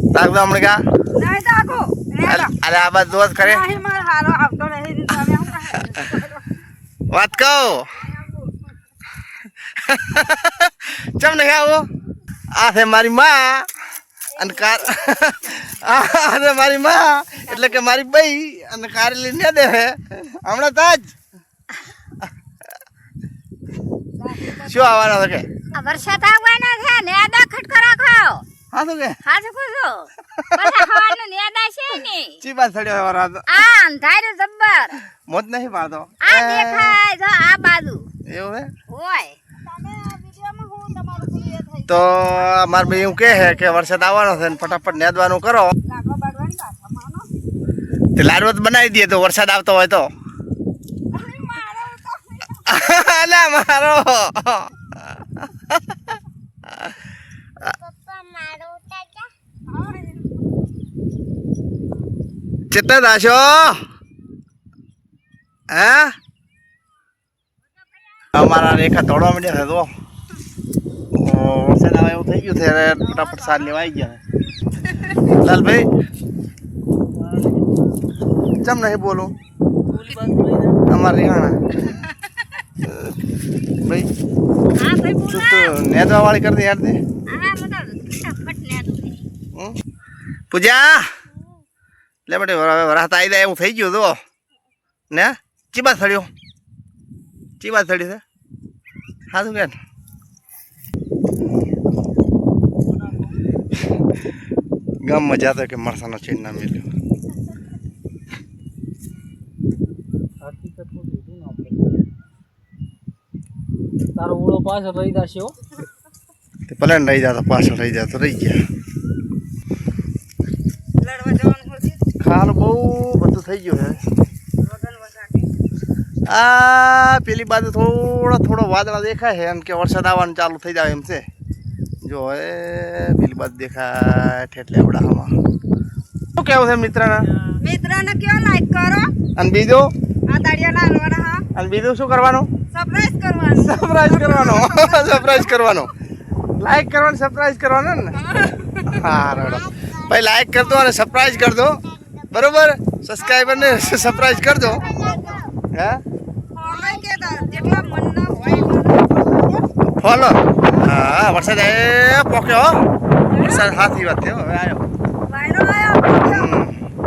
તાક દો હમણાં કા નહીં તાકો અરે આ બાદ દોસ્ત કરે નહીં માર હારો આવતો નહીં તમે વાત કહો ચમ નહીં આવો આ છે મારી માં અને કાર આ છે મારી માં એટલે કે મારી બઈ અને કાર લઈને દે હમણાં તાજ શું આવવાનો છે કે વરસાદ આવવાનો છે ને આદા ખટકો રાખો હા તો કે હા શું કહો પછી હવાનો ને આદા છે ને ચી બાદ સડ્યો વરાતો આ અંધારું જબ્બર મોત નહીં પાડતો આ દેખાય જો આ બાજુ એવું હે હોય તમે આ વિડિયોમાં હું તમારું પૂરી થઈ તો માર ભાઈ એવું કહે છે કે વરસાદ આવવાનો છે ને ફટાફટ નેદવાનું કરો લાગવા બાડવાની કાઠા માનો તે લાડવો તો બનાવી દઈએ તો વરસાદ આવતો હોય તો અલા મારો પપ્પા મારો તાજા ચેતા દાશો હે અમારા રેખા દોડવા માંડ્યા છે તો વરસાદ આવે એવું થઈ ગયું છે ફટાફટ સાર લેવા આવી ગયા લાલભાઈ ચમ નહીં બોલું અમારા રેહાણા ભાઈ હા ભાઈ તું તો નેદવા વાળી કરી દે યાર દે હા બધા ફટાફટ ને દો પૂજા લે બેટે વરાત આવી જાય એવું થઈ ગયું તો ને ચીબા થડ્યો ચીબા થડી છે હા શું કે ગામમાં જાતો કે મરસાનો ચીડ ના મળ્યો તારો ઓળો પાછળ રહી જશે હો તે ભલે ને રહી જતો પાછળ રહી જતો રહી ગયા લડવા જવાનું હોય ખાવાનું બહુ બધું થઈ ગયું છે વગન વસાટી આ પેલી બાજુ થોડો વાદળા દેખાય છે એમ કે વરસાદ આવવાનું ચાલુ થઈ જાય એમ છે જો એ પેલી બાજુ દેખાય ઠેઠ લેવડામાં શું કેવું છે મિત્રના મિત્રને કયો લાઈક કરો અને બીજું આ દાડિયા લાલવાના હા અને બીજું શું કરવાનું સરપ્રાઈઝ કરવાનું સરપ્રાઈઝ કરવાનો સરપ્રાઈઝ કરવાનો લાઈક કરવાનું સરપ્રાઈઝ કરવાનો ને હા રડો ભાઈ લાઈક કરજો અને સરપ્રાઈઝ કરજો બરોબર સબસ્ક્રાઈબરને સરપ્રાઈઝ કરજો હે ફોલો કે જેટલા મનના હોય ફોલો હા વરસાદ એ પોક્યો વરસાદ હાથી વાત થયો હવે આવ્યો